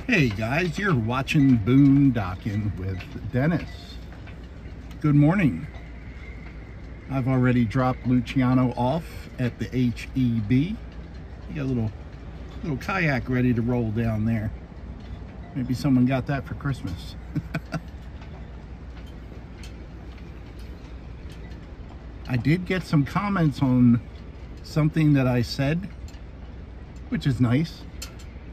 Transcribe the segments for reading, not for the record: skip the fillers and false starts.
Hey guys, you're watching Boondocking with Dennis. Good morning. I've already dropped Luciano off at the HEB. You got a little kayak ready to roll down there. Maybe someone got that for Christmas. I did get some comments on something that I said, which is nice.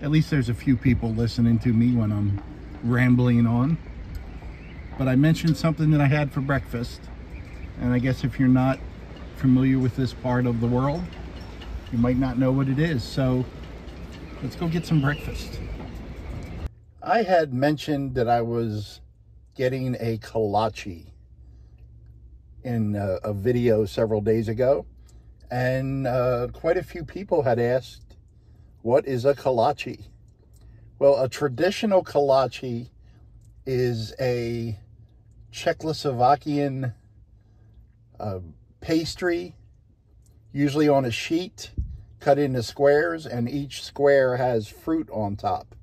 At least there's a few people listening to me when I'm rambling on. But I mentioned something that I had for breakfast. And I guess if you're not familiar with this part of the world, you might not know what it is. So let's go get some breakfast. I had mentioned that I was getting a kolache in a video several days ago. And quite a few people had asked, what is a kolache? Well, a traditional kolache is a Czechoslovakian pastry, usually on a sheet, cut into squares, and each square has fruit on top.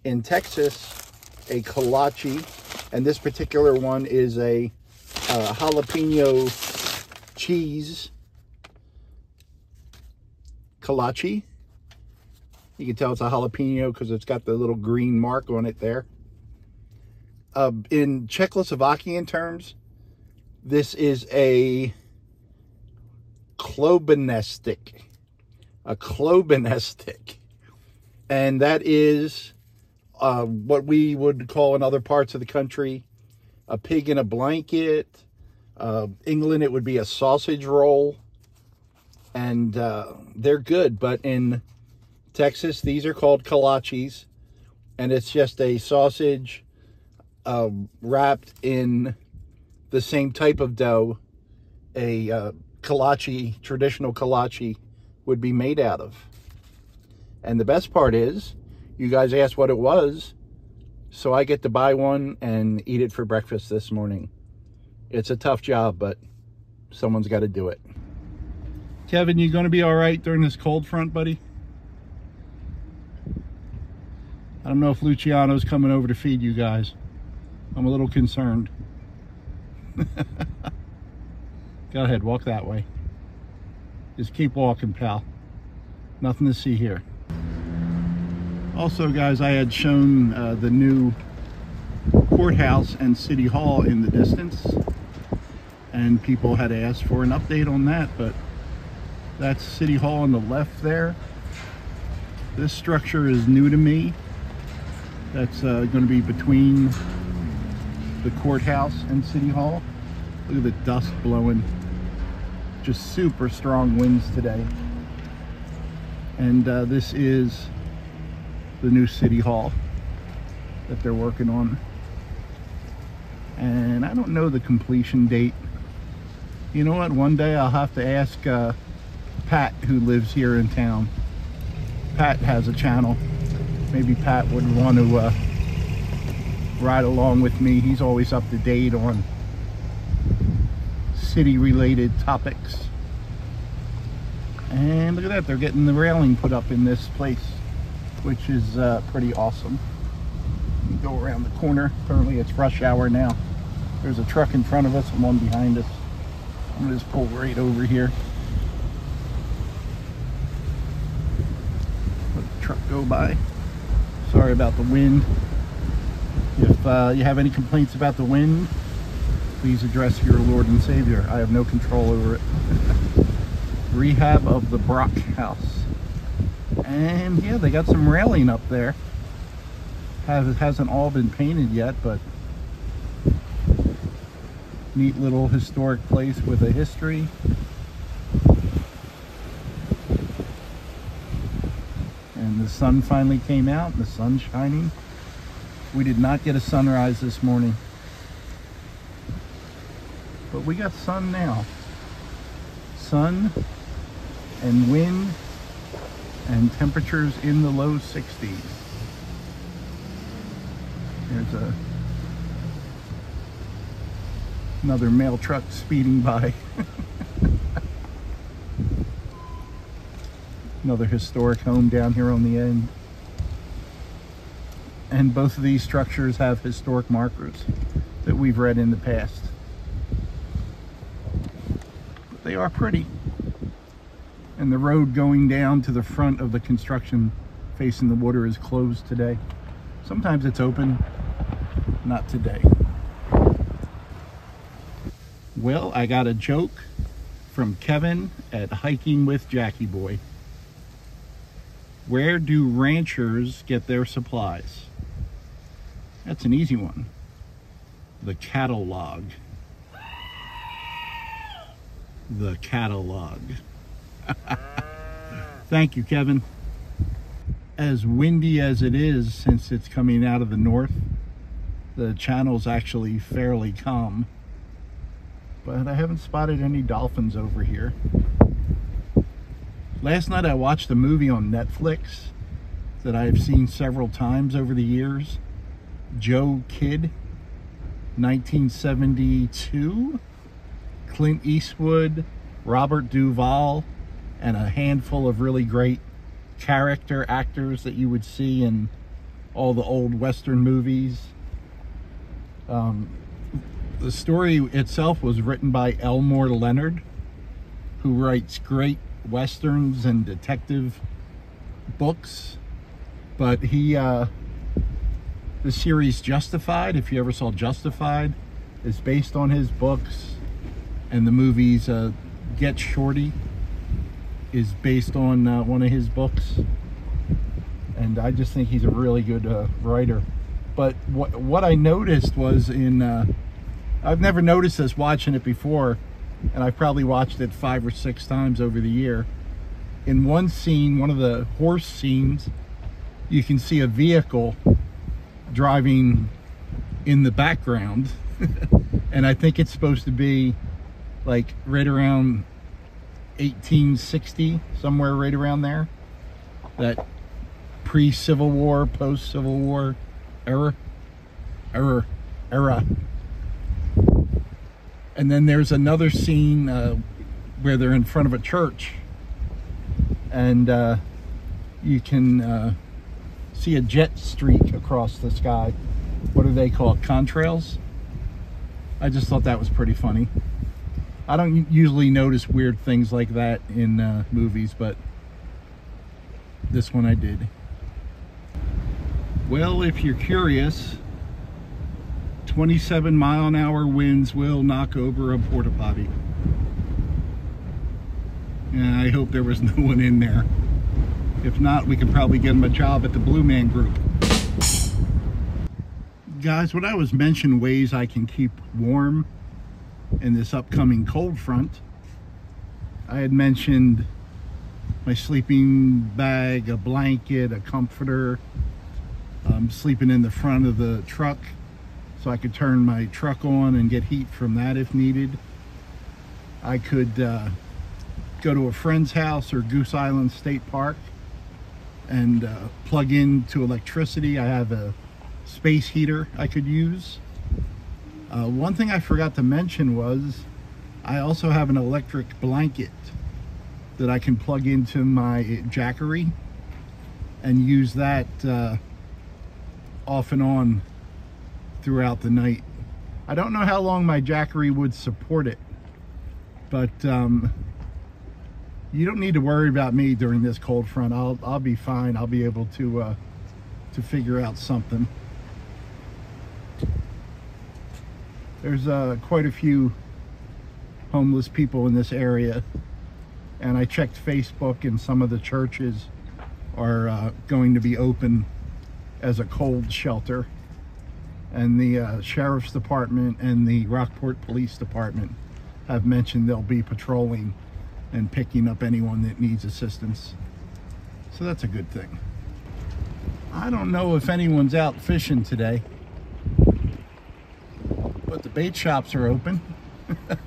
In Texas, a kolache, and this particular one is a jalapeno cheese kolache. You can tell it's a jalapeno because it's got the little green mark on it there. In Czechoslovakian terms, this is a klobenestik. A klobenestik. And that is what we would call in other parts of the country a pig in a blanket. England, it would be a sausage roll. And they're good, but in Texas, these are called kolaches, and it's just a sausage wrapped in the same type of dough a kolache, traditional kolache, would be made out of. And the best part is, you guys asked what it was, so I get to buy one and eat it for breakfast this morning. It's a tough job, but someone's got to do it. Kevin, you going to be all right during this cold front, buddy? I don't know if Luciano's coming over to feed you guys. I'm a little concerned. Go ahead, walk that way. Just keep walking, pal. Nothing to see here. Also, guys, I had shown the new courthouse and city hall in the distance, and people had asked for an update on that, but that's city hall on the left there. This structure is new to me. That's going to be between the courthouse and city hall. Look at the dust blowing. Just super strong winds today. And this is the new city hall that they're working on. And I don't know the completion date. You know what? One day I'll have to ask Pat, who lives here in town. Pat has a channel. Maybe Pat would want to ride along with me. He's always up to date on city-related topics. And look at that, they're getting the railing put up in this place, which is pretty awesome. You go around the corner. Apparently it's rush hour now. There's a truck in front of us and one behind us. I'm gonna just pull right over here. Let the truck go by. Sorry about the wind. If you have any complaints about the wind, please address your Lord and Savior. I have no control over it. Rehab of the Brock house. And yeah, they got some railing up there. It hasn't all been painted yet, but neat little historic place with a history. And the sun finally came out, and the sun's shining. We did not get a sunrise this morning, but we got sun now. Sun and wind and temperatures in the low 60s. There's another mail truck speeding by. Another historic home down here on the end. and both of these structures have historic markers that we've read in the past. But they are pretty. And the road going down to the front of the construction facing the water is closed today. Sometimes it's open, not today. Well, I got a joke from Kevin at Hiking with Jackie Boy. Where do ranchers get their supplies? That's an easy one. The catalog. The catalog. Thank you, Kevin. As windy as it is, since it's coming out of the north, the channel's actually fairly calm. But I haven't spotted any dolphins over here. Last night I watched a movie on Netflix that I've seen several times over the years. Joe Kidd, 1972. Clint Eastwood, Robert Duvall, and a handful of really great character actors that you would see in all the old Western movies. The story itself was written by Elmore Leonard, who writes great Westerns and detective books. But he, the series Justified, if you ever saw Justified, is based on his books. And the movies Get Shorty is based on one of his books. And I just think he's a really good writer. But what I noticed was I've never noticed this watching it before, and I've probably watched it 5 or 6 times over the year. In one scene, one of the horse scenes, you can see a vehicle driving in the background. And I think it's supposed to be like right around 1860, somewhere right around there. That pre-Civil War, post-Civil War era. And then there's another scene where they're in front of a church, and you can see a jet streak across the sky. What do they call it? Contrails? I just thought that was pretty funny. I don't usually notice weird things like that in movies, but this one I did. Well, if you're curious, 27-mile-an-hour winds will knock over a porta potty. And I hope there was no one in there. If not, we could probably get him a job at the Blue Man Group. Guys, when I was mentioning ways I can keep warm in this upcoming cold front, I had mentioned my sleeping bag, a blanket, a comforter. Sleeping in the front of the truck so I could turn my truck on and get heat from that if needed. I could go to a friend's house or Goose Island State Park and plug into electricity. I have a space heater I could use. One thing I forgot to mention was I also have an electric blanket that I can plug into my Jackery and use that off and on throughout the night. I don't know how long my Jackery would support it, but you don't need to worry about me during this cold front. I'll be fine. I'll be able to figure out something. There's quite a few homeless people in this area, and I checked Facebook, and some of the churches are going to be open as a cold shelter, and the Sheriff's Department and the Rockport Police Department have mentioned they'll be patrolling and picking up anyone that needs assistance. So that's a good thing. I don't know if anyone's out fishing today, but the bait shops are open. If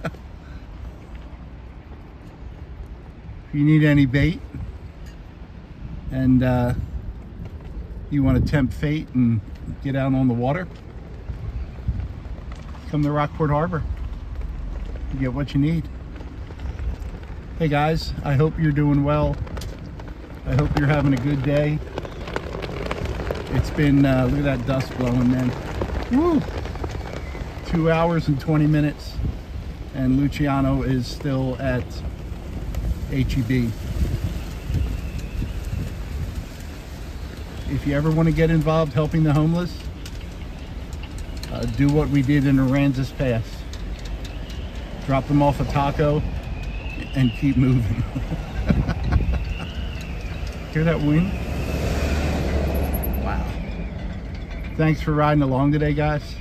you need any bait and you want to tempt fate and get out on the water, come to Rockport Harbor. You get what you need. Hey guys, I hope you're doing well. I hope you're having a good day. It's been, look at that dust blowing, man. Woo! 2 hours and 20 minutes. And Luciano is still at HEB. If you ever want to get involved helping the homeless, do what we did in Aransas Pass. Drop them off a taco and keep moving. Hear that wind? Wow. Thanks for riding along today, guys.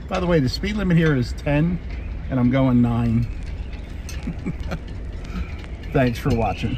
By the way, the speed limit here is 10 and I'm going 9. Thanks for watching.